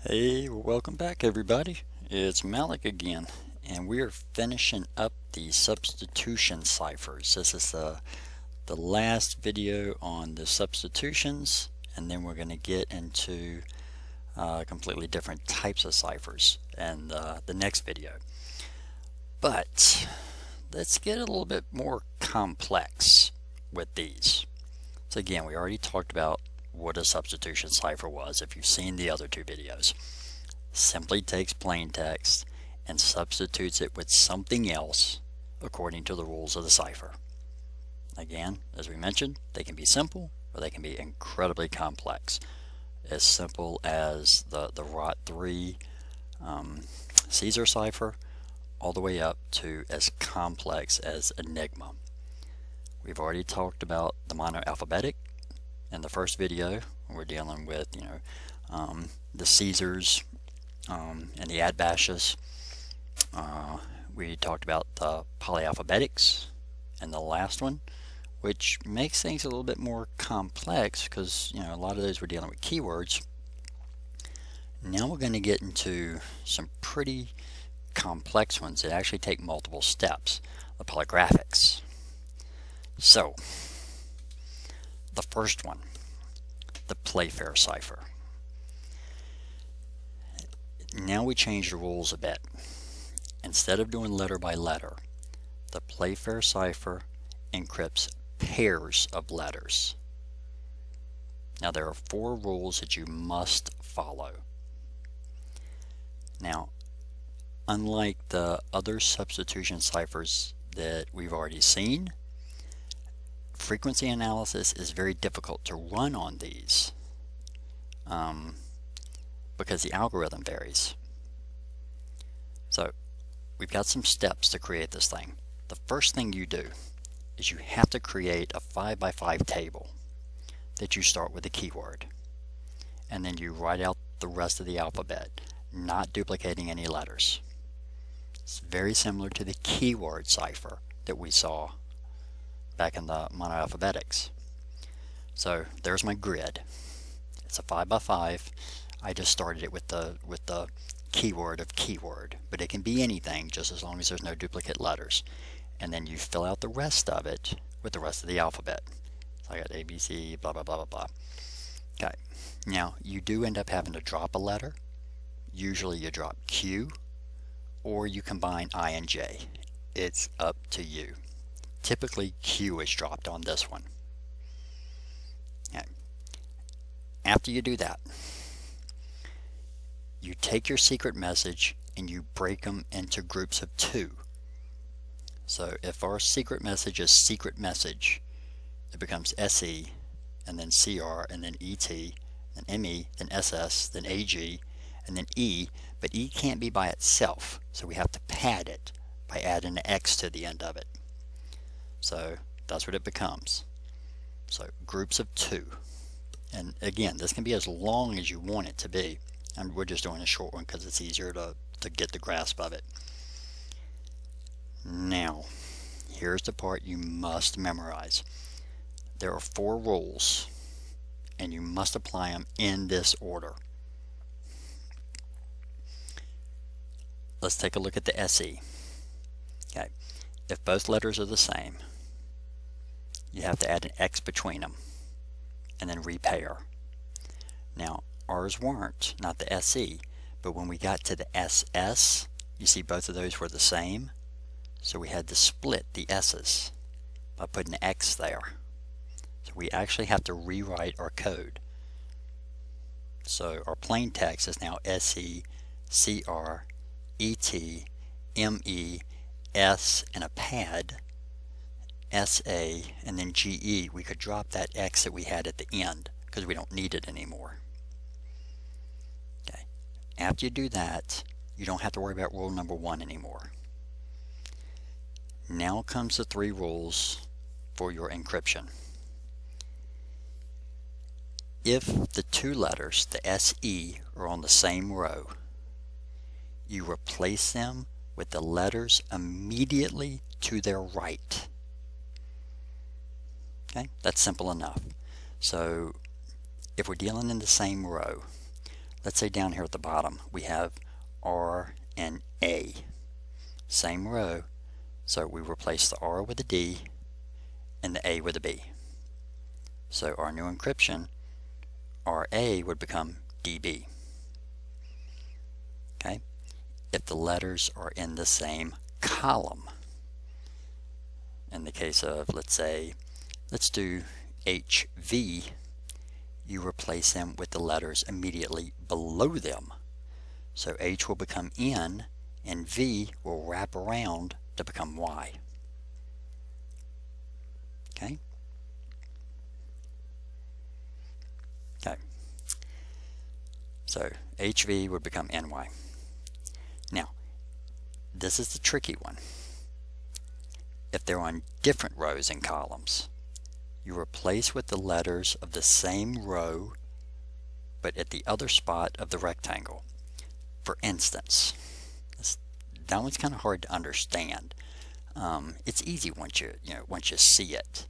Hey, welcome back everybody. It's Malik again, and we're finishing up the substitution ciphers. This is the last video on the substitutions, and then we're going to get into completely different types of ciphers in the next video. But let's get a little bit more complex with these. So again, we already talked about what a substitution cipher was if you've seen the other two videos. Simply takes plain text and substitutes it with something else according to the rules of the cipher. Again, as we mentioned, they can be simple or they can be incredibly complex. As simple as the ROT 3 Caesar cipher, all the way up to as complex as Enigma. We've already talked about the monoalphabetic in the first video. We're dealing with the Caesars and the Adbashes. We talked about the polyalphabetics in the last one, which makes things a little bit more complex because a lot of those we're dealing with keywords. Now we're going to get into some pretty complex ones that actually take multiple steps, the polygraphics. So the first one, the Playfair Cipher. Now we change the rules a bit. Instead of doing letter by letter, the Playfair Cipher encrypts pairs of letters. Now there are 4 rules that you must follow. Now, unlike the other substitution ciphers that we've already seen, frequency analysis is very difficult to run on these because the algorithm varies. So we've got some steps to create this thing. The first thing you do is you have to create a 5x5 table that you start with a keyword, and then you write out the rest of the alphabet, not duplicating any letters. It's very similar to the keyword cipher that we saw back in the monoalphabetics. So there's my grid. It's a 5x5. I just started it with the keyword of keyword, but it can be anything just as long as there's no duplicate letters. And then you fill out the rest of it with the rest of the alphabet. So I got A, B, C, blah, blah, blah, blah, blah. Okay. Now you do end up having to drop a letter. Usually you drop Q, or you combine I and J. It's up to you. Typically Q is dropped on this one. Okay. After you do that, you take your secret message and you break them into groups of 2. So if our secret message is secret message, it becomes SE, and then CR, and then ET, then ME, then SS, then AG, and then E, but E can't be by itself, so we have to pad it by adding an X to the end of it. So that's what it becomes. So groups of 2. And again, this can be as long as you want it to be. And we're just doing a short one because it's easier to get the grasp of it. Now, here's the part you must memorize. There are 4 rules, and you must apply them in this order. Let's take a look at the SE. Okay, if both letters are the same, you have to add an X between them and then repair. Now ours weren't, not the SE, but when we got to the SS, you see both of those were the same, so we had to split the S's by putting an X there. So we actually have to rewrite our code. So our plain text is now SE, CR, ET, ME, S, and a pad, SA, and then GE. We could drop that X that we had at the end because we don't need it anymore. Okay. After you do that, you don't have to worry about rule number 1 anymore. Now comes the 3 rules for your encryption. If the 2 letters, the SE, are on the same row, you replace them with the letters immediately to their right. Okay, that's simple enough. So if we're dealing in the same row, let's say down here at the bottom we have R and A. Same row, so we replace the R with a D and the A with a B. So our new encryption, RA, would become DB. Okay? If the letters are in the same column. In the case of, let's do HV, you replace them with the letters immediately below them. So H will become N and V will wrap around to become Y. Okay? Okay. So HV would become NY. Now, this is the tricky one. If they're on different rows and columns, you replace with the letters of the same row but at the other spot of the rectangle. For instance, that one's kind of hard to understand. It's easy once you see it,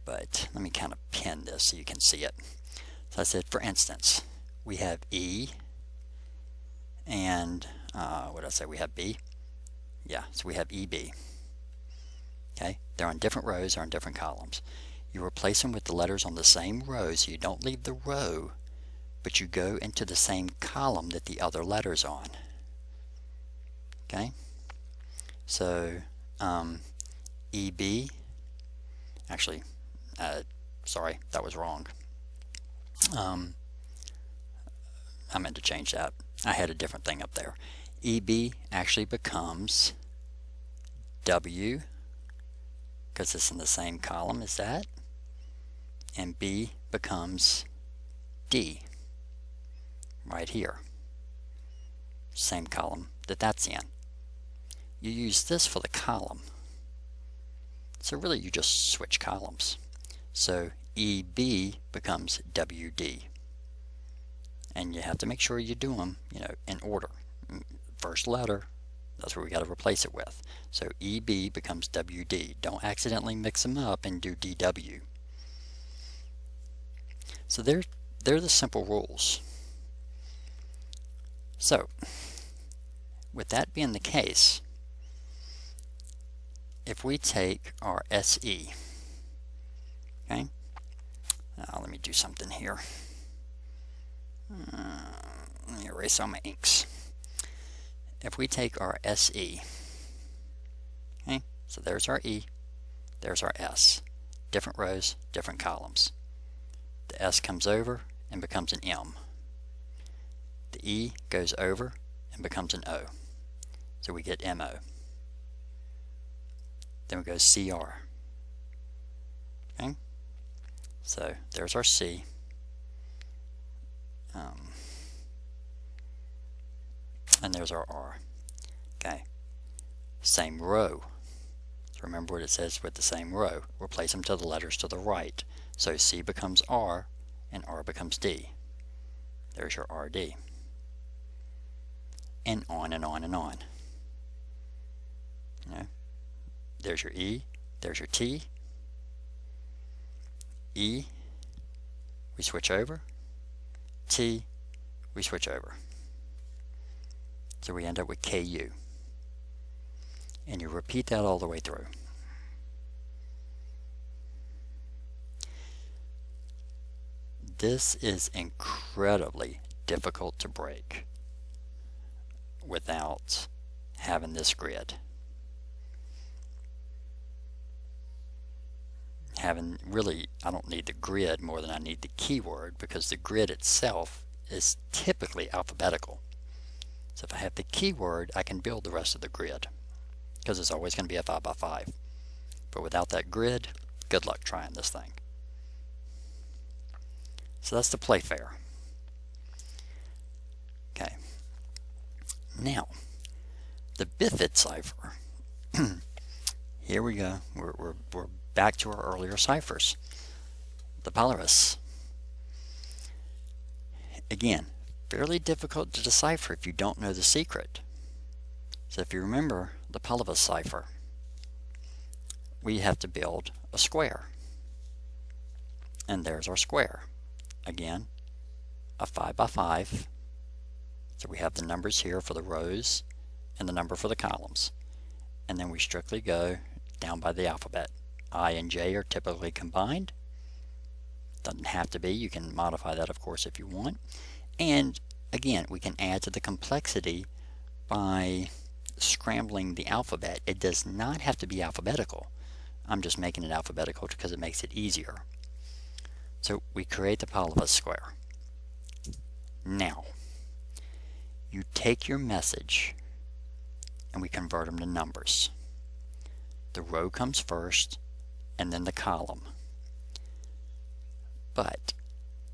but let me kind of pin this so you can see it. So I said, for instance, we have E and what did I say? We have B. Yeah, so we have EB. Okay, they're on different rows or on different columns. You replace them with the letters on the same row, so you don't leave the row, but you go into the same column that the other letter's on. Okay, so EB, actually, sorry, that was wrong. I meant to change that. I had a different thing up there. EB actually becomes W, because it's in the same column as that, and B becomes D, right here. Same column that that's in. You use this for the column. So really you just switch columns. So EB becomes WD. And you have to make sure you do them, in order. First letter, that's what we got to replace it with. So EB becomes WD. Don't accidentally mix them up and do DW. So they're the simple rules. So, with that being the case, if we take our SE, okay, now let me do something here. Let me erase all my inks. If we take our SE, okay, so there's our E, there's our S. Different rows, different columns. The S comes over and becomes an M. The E goes over and becomes an O. So we get MO. Then we go CR. Okay? So there's our C. And there's our R. Okay. Same row. So remember what it says with the same row. Replace them to the letters to the right. So C becomes R and R becomes D. There's your RD. And on and on and on. There's your E, there's your T. E, we switch over. T, we switch over. So we end up with KU. And you repeat that all the way through. This is incredibly difficult to break without having this grid. I don't need the grid more than I need the keyword, because the grid itself is typically alphabetical. So if I have the keyword, I can build the rest of the grid, because it's always going to be a 5 by 5. But without that grid, good luck trying this thing. So that's the Playfair. Okay. Now, the Bifid cipher. Here we go. We're back to our earlier ciphers. The Polygraphic. Again, fairly difficult to decipher if you don't know the secret. So if you remember the Polygraphic cipher, we have to build a square. And there's our square. Again, a 5 by 5 So we have the numbers here for the rows and the number for the columns. And then we strictly go down by the alphabet. I and J are typically combined. Doesn't have to be. You can modify that, of course, if you want. And again, we can add to the complexity by scrambling the alphabet. It does not have to be alphabetical. I'm just making it alphabetical because it makes it easier. So we create the polyglot square. Now, you take your message and we convert them to numbers. The row comes first and then the column. But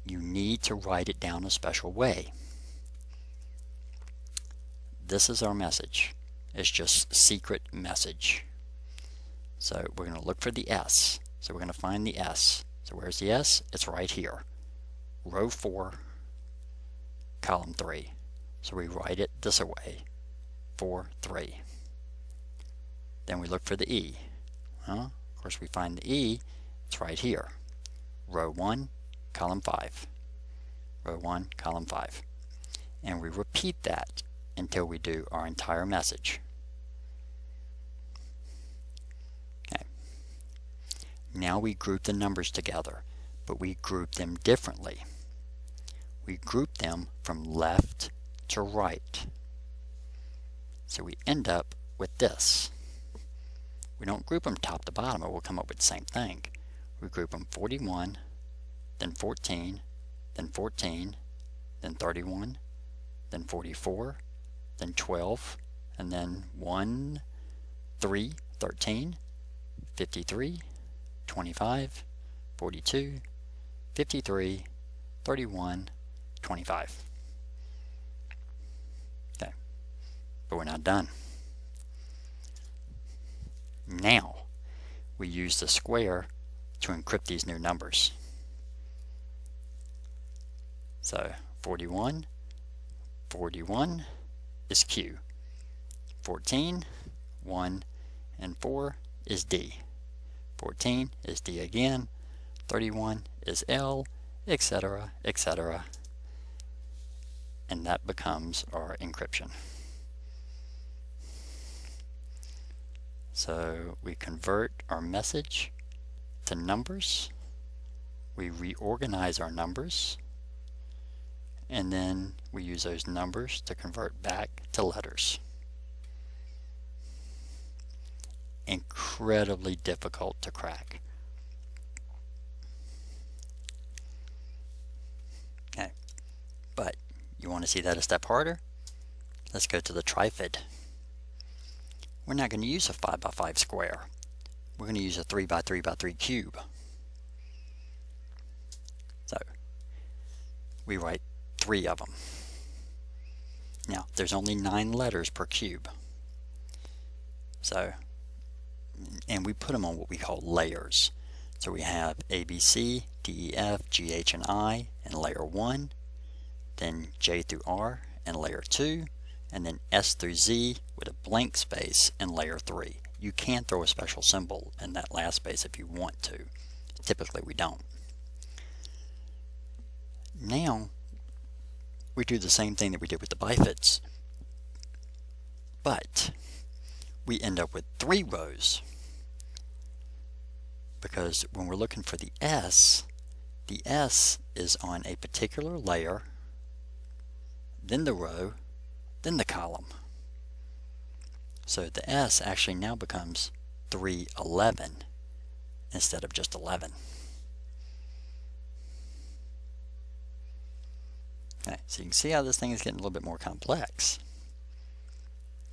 you need to write it down a special way. This is our message. It's just secret message. So we're going to look for the S. So we're going to find the S. So where's the S? It's right here. Row 4, column 3. So we write it this way. 4, 3. Then we look for the E. Of course we find the E. It's right here. Row 1, column 5. Row 1, column 5. And we repeat that until we do our entire message. Okay. Now we group the numbers together, but we group them differently. We group them from left to right. So we end up with this. We don't group them top to bottom or we'll come up with the same thing. We group them 41, then 14, then 14, then 31, then 44, then 12, and then 1, 3, 13, 53, 25, 42, 53, 31, 25. Okay, but we're not done. Now, we use the square to encrypt these new numbers. So 41 is Q. 14, 1, and 4 is D. 14 is D again. 31 is L, etc., etc. And that becomes our encryption. So we convert our message to numbers. We reorganize our numbers. And then we use those numbers to convert back to letters. Incredibly difficult to crack. Okay, but you want to see that a step harder? Let's go to the Bifid. We're not going to use a 5 by 5 square. We're going to use a 3 by 3 by 3 cube. So we write 3 of them. Now there's only 9 letters per cube. So, and we put them on what we call layers. So we have A, B, C, D, E, F, G, H, and I in layer 1, then J through R in layer 2, and then S through Z with a blank space in layer 3. You can throw a special symbol in that last space if you want to. Typically we don't. Now we do the same thing that we did with the Bifids, but we end up with 3 rows, because when we're looking for the S is on a particular layer, then the row, then the column. So the S actually now becomes 311 instead of just 11. Okay, so you can see how this thing is getting a little bit more complex.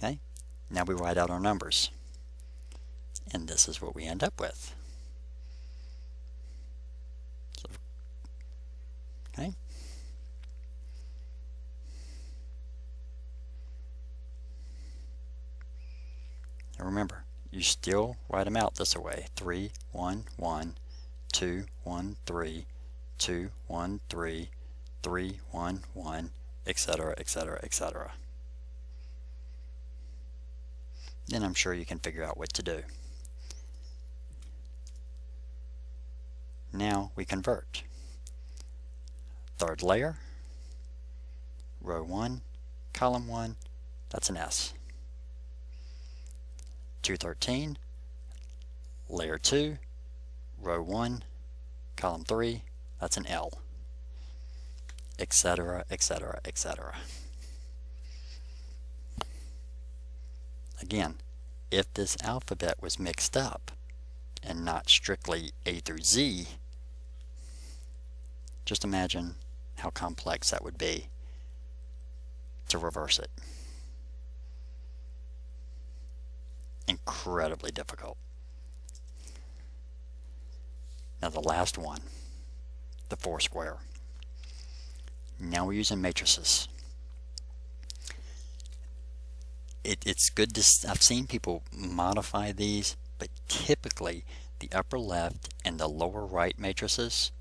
Okay, now we write out our numbers, and this is what we end up with. So, okay. Now remember, you still write them out this way: 3, 1, 1, 2, 1, 3, 2, 1, 3, 3, 1, 1, etc., etc., etc. Then I'm sure you can figure out what to do. Now we convert. 3rd layer, row 1, column 1, that's an S. 213, layer 2, row 1, column 3, that's an L, etc., etc., etc. Again, if this alphabet was mixed up and not strictly A through Z, just imagine how complex that would be to reverse it. Incredibly difficult. Now the last one, the 4 square. Now we're using matrices. It's good to, I've seen people modify these, but typically the upper left and the lower right matrices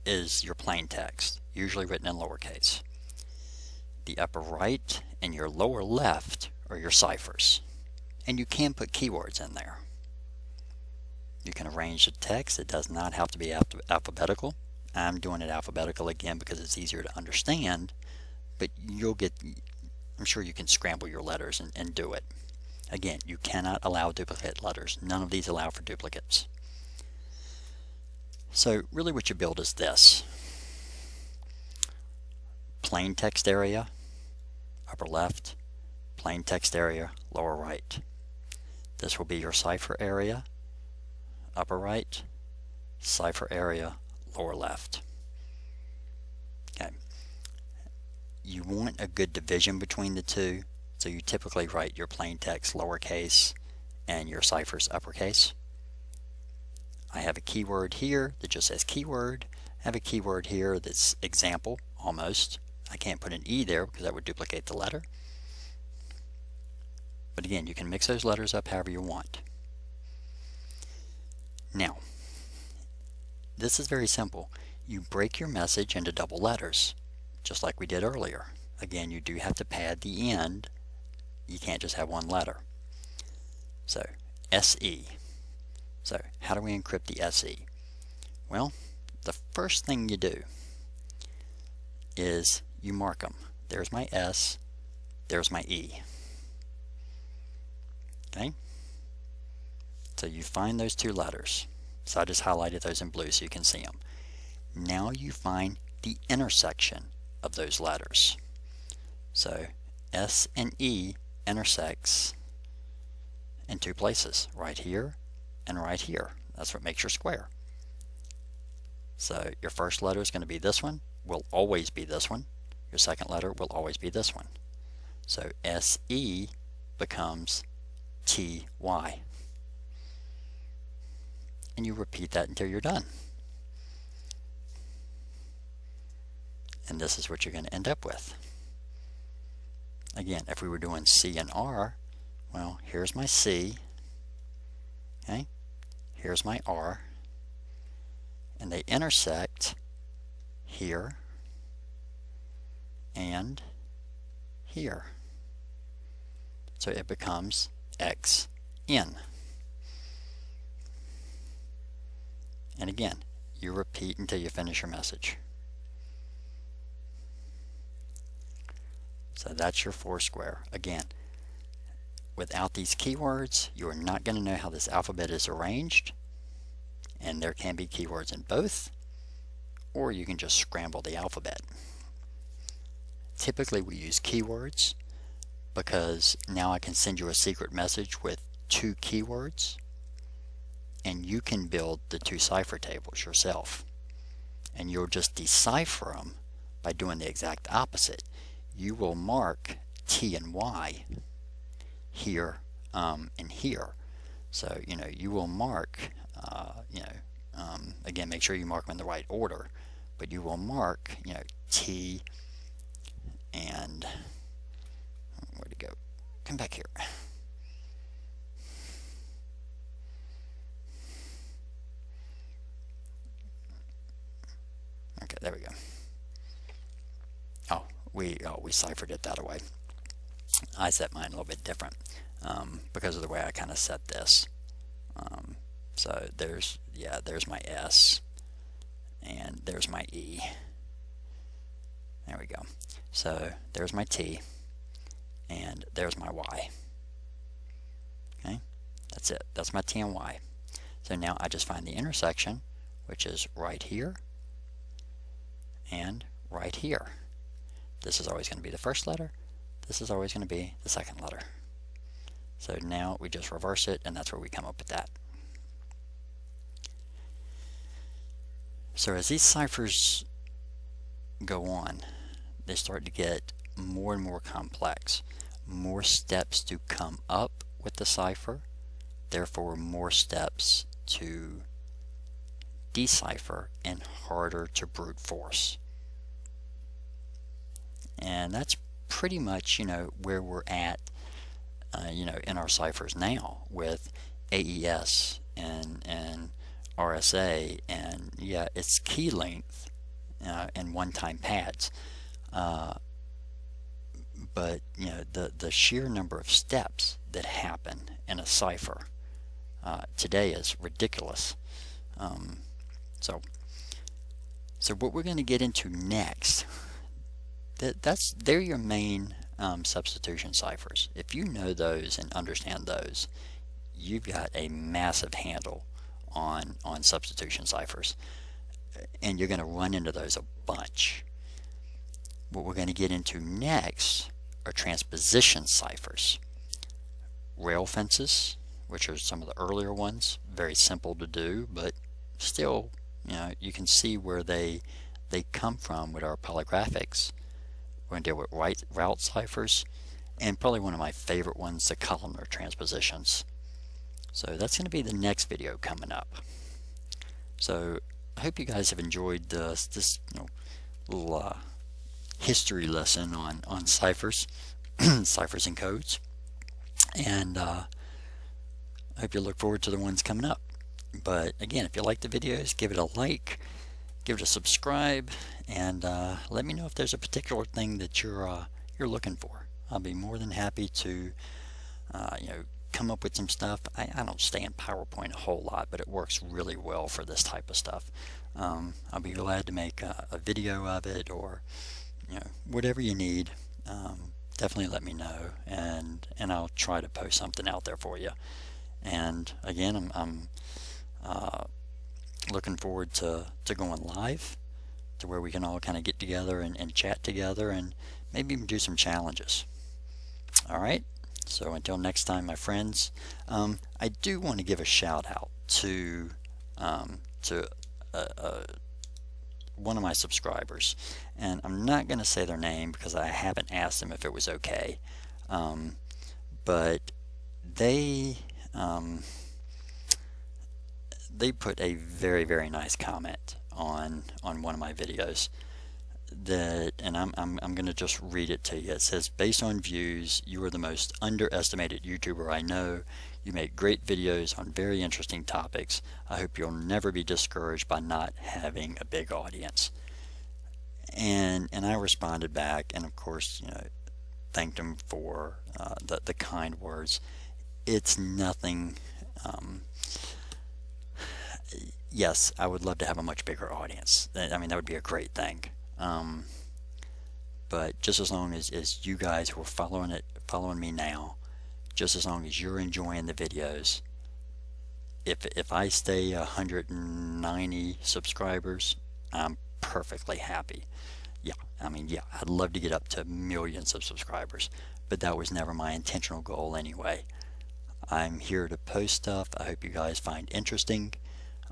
is your plain text, usually written in lowercase. The upper right and your lower left are your ciphers. And you can put keywords in there. You can arrange the text. It does not have to be alphabetical. I'm doing it alphabetical again because it's easier to understand, but you'll get, I'm sure you can scramble your letters and do it. Again, you cannot allow duplicate letters. None of these allow for duplicates. So really what you build is this. Plain text area, upper left, plain text area, lower right. This will be your cipher area, upper right, cipher area, lower left. Okay. You want a good division between the two, so you typically write your plain text lowercase and your ciphers uppercase. I have a keyword here that just says keyword. I have a keyword here that's example, almost. I can't put an E there because that would duplicate the letter. But again, you can mix those letters up however you want. Now, this is very simple. You break your message into double letters, just like we did earlier. Again, you do have to pad the end. You can't just have one letter. So, SE. So, how do we encrypt the SE? Well, the first thing you do is you mark them. There's my S, there's my E. Okay? So you find those two letters. So I just highlighted those in blue so you can see them. Now you find the intersection of those letters. So S and E intersects in two places, right here and right here. That's what makes your square. So your first letter is going to be this one, will always be this one. Your second letter will always be this one. So SE becomes TY. And you repeat that until you're done. And this is what you're going to end up with. Again, if we were doing C and R, well, here's my C, okay? Here's my R, and they intersect here and here. So it becomes XN. And again, you repeat until you finish your message. So that's your 4 square. Again, without these keywords, you are not going to know how this alphabet is arranged. And there can be keywords in both, or you can just scramble the alphabet. Typically we use keywords because now I can send you a secret message with 2 keywords, and you can build the 2 cipher tables yourself. And you'll just decipher them by doing the exact opposite. You will mark T and Y here and here. So, you will mark, again, make sure you mark them in the right order, but you will mark, T and, where'd it go? Come back here. Okay, there we go. We ciphered it that way. I set mine a little bit different because of the way I kind of set this. So there's my S, and there's my E. There we go. So there's my T, and there's my Y. Okay, that's it. That's my T and Y. So now I just find the intersection, which is right here and right here. This is always going to be the first letter. This is always going to be the second letter. So now we just reverse it, and that's where we come up with that. So as these ciphers go on, they start to get more and more complex. More steps to come up with the cipher, therefore more steps to decipher and harder to brute force. And that's pretty much, where we're at, in our ciphers now with AES and RSA, and yeah, it's key length and one-time pads. But the sheer number of steps that happen in a cipher today is ridiculous. So what we're going to get into next, they're your main substitution ciphers. If you know those and understand those, you've got a massive handle on substitution ciphers, and you're going to run into those a bunch. What we're going to get into next are transposition ciphers. Rail fences, which are some of the earlier ones, very simple to do, but still, you can see where they come from with our polygraphics. We're going to deal with route ciphers, and probably one of my favorite ones, the columnar transpositions. So that's going to be the next video coming up. So I hope you guys have enjoyed this little history lesson on ciphers, ciphers and codes, and I hope you look forward to the ones coming up. But again, if you like the videos, give it a like, give it a subscribe, and let me know if there's a particular thing that you're looking for. I'll be more than happy to come up with some stuff. I don't stay in PowerPoint a whole lot, but it works really well for this type of stuff. I'll be glad to make a video of it, or whatever you need. Definitely let me know, and I'll try to post something out there for you. And again, I'm looking forward to going live, to where we can all kind of get together and chat together, and maybe even do some challenges. Alright, so until next time, my friends, I do want to give a shout out to one of my subscribers, and I'm not going to say their name because I haven't asked them if it was okay, but they put a very, very nice comment on one of my videos, and I'm going to just read it to you. It says, "Based on views, you are the most underestimated YouTuber I know. You make great videos on very interesting topics. I hope you'll never be discouraged by not having a big audience." And I responded back, and of course, thanked him for the kind words. It's nothing. Yes, I would love to have a much bigger audience. I mean, that would be a great thing. But just as long as you guys who are following me now, just as long as you're enjoying the videos, if I stay 190 subscribers, I'm perfectly happy. Yeah, I mean, yeah, I'd love to get up to millions of subscribers, but that was never my intentional goal anyway. I'm here to post stuff I hope you guys find interesting.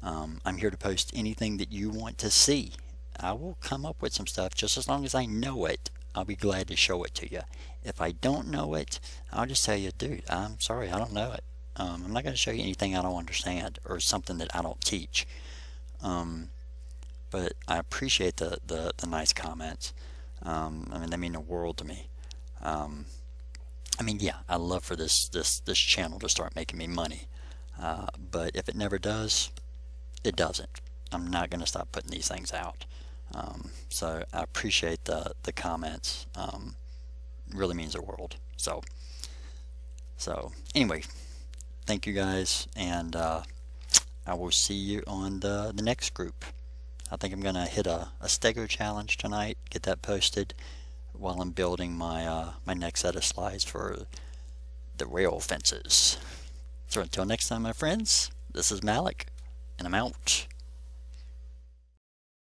I'm here to post anything that you want to see. I will come up with some stuff, just as long as I know it. I'll be glad to show it to you. If I don't know it, I'll just tell you, dude, I'm sorry, I don't know it. I'm not going to show you anything I don't understand, or something that I don't teach. But I appreciate the nice comments. I mean, they mean the world to me. I mean, yeah, I love for this channel to start making me money. But if it never does, it doesn't. I'm not going to stop putting these things out. So I appreciate the comments. Really means the world. So anyway, thank you guys, and I will see you on the next group. I think I'm going to hit a Stego challenge tonight, get that posted while I'm building my my next set of slides for the rail fences. So until next time, my friends, this is Malik, and I'm out.